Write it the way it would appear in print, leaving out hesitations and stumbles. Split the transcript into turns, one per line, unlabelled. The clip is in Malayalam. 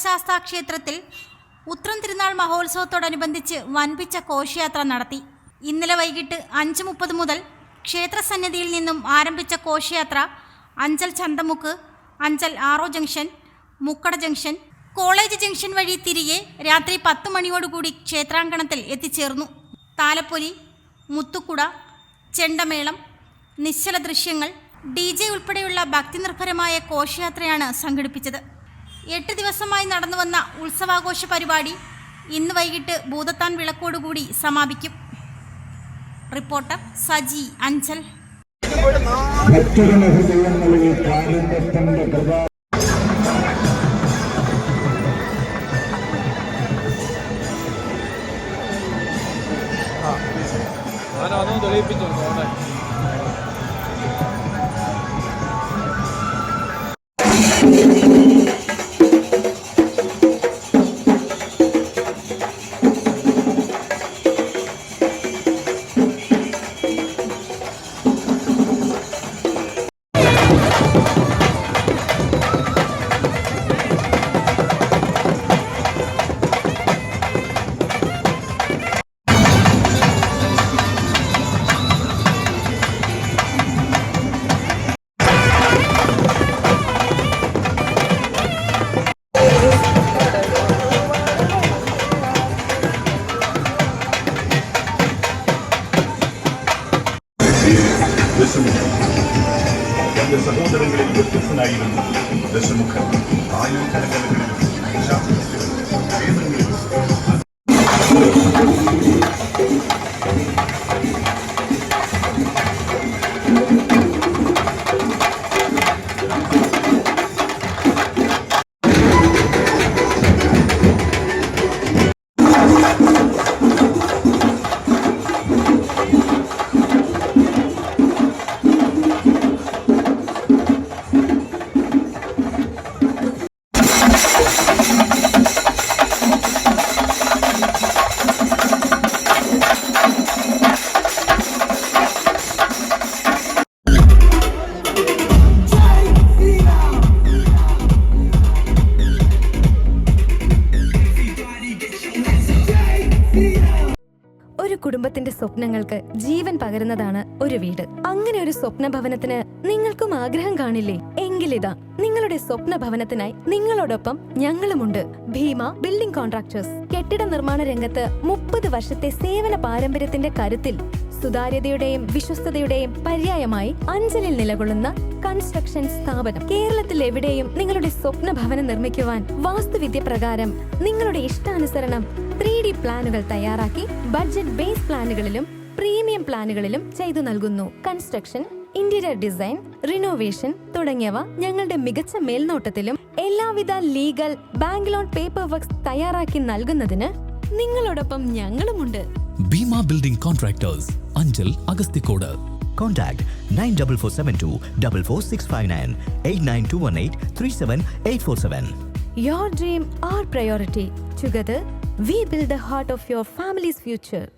ധർമ്മശാസ്താ ക്ഷേത്രത്തിൽ ഉത്രം തിരുനാൾ മഹോത്സവത്തോടനുബന്ധിച്ച് വൻപിച്ച ഘോഷയാത്ര നടത്തി. ഇന്നലെ വൈകിട്ട് 5:30 മുതൽ ക്ഷേത്രസന്നിധിയിൽ നിന്നും ആരംഭിച്ച ഘോഷയാത്ര അഞ്ചൽ ചന്തമുക്ക്, അഞ്ചൽ ആറോ junction, Mukkada junction, college junction വഴി തിരികെ രാത്രി 10 മണിയോടുകൂടി ക്ഷേത്രാങ്കണത്തിൽ എത്തിച്ചേർന്നു. താലപ്പൊലി, മുത്തുക്കുട, ചെണ്ടമേളം, നിശ്ചല ദൃശ്യങ്ങൾ, DJ ഉൾപ്പെടെയുള്ള ഭക്തിനിർഭരമായ ഘോഷയാത്രയാണ് സംഘടിപ്പിച്ചത്. 8 ദിവസമായി നടന്നുവന്ന ഉത്സവാഘോഷ പരിപാടി ഇന്ന് വൈകിട്ട് ഭൂതത്താൻ വിളക്കോടുകൂടി സമാപിക്കും. റിപ്പോർട്ടർ സജി, അഞ്ചൽ.
രണ്ട് സഹോദരങ്ങളിൽ വ്യത്യസ്തനായിരുന്നു ദശമുഖൻ. ആയുർ കലകളിലും വേദങ്ങളിലും
ഒരു കുടുംബത്തിന്റെ സ്വപ്നങ്ങൾക്ക് ജീവൻ പകരുന്നതാണ് ഒരു വീട്. അങ്ങനെ ഒരു സ്വപ്ന ഭവനത്തിന് നിങ്ങൾക്കും ആഗ്രഹം കാണില്ലേ? എങ്കിലിതാ നിങ്ങളുടെ സ്വപ്ന ഭവനത്തിനായി നിങ്ങളോടൊപ്പം ഞങ്ങളുമുണ്ട്. Bhima building contractors. കെട്ടിട നിർമ്മാണ രംഗത്ത് 30 വർഷത്തെ സേവന പാരമ്പര്യത്തിന്റെ കരുത്തിൽ സുതാര്യതയുടെയും വിശ്വസ്തതയുടെയും പര്യായമായി അഞ്ചലിൽ നിലകൊള്ളുന്ന കൺസ്ട്രക്ഷൻ സ്ഥാപനം. കേരളത്തിൽ എവിടെയും നിങ്ങളുടെ സ്വപ്ന ഭവനം നിർമ്മിക്കുവാൻ വാസ്തുവിദ്യ പ്രകാരം നിങ്ങളുടെ ഇഷ്ടാനുസരണം 3D പ്ലാനുകൾ തയ്യാറാക്കി ബഡ്ജറ്റ് ബേസ് പ്ലാനുകളിലും പ്രീമിയം പ്ലാനുകളിലും ചെയ്തു നൽകുന്നു. കൺസ്ട്രക്ഷൻ, ഇന്റീരിയർ ഡിസൈൻ, റിനോവേഷൻ തുടങ്ങിയവ ഞങ്ങളുടെ മികച്ച മേൽനോട്ടത്തിലും എല്ലാവിധ legal, bank loan, paper works തയ്യാറാക്കി നൽകുന്നതിന് നിങ്ങളോടൊപ്പം ഞങ്ങളുമുണ്ട്.
Bhima building contractors, Anchal, Agasthikode.
Contact 94472 44659 89218 37847.
Your dream, our priority. Together, we build the heart of your family's future.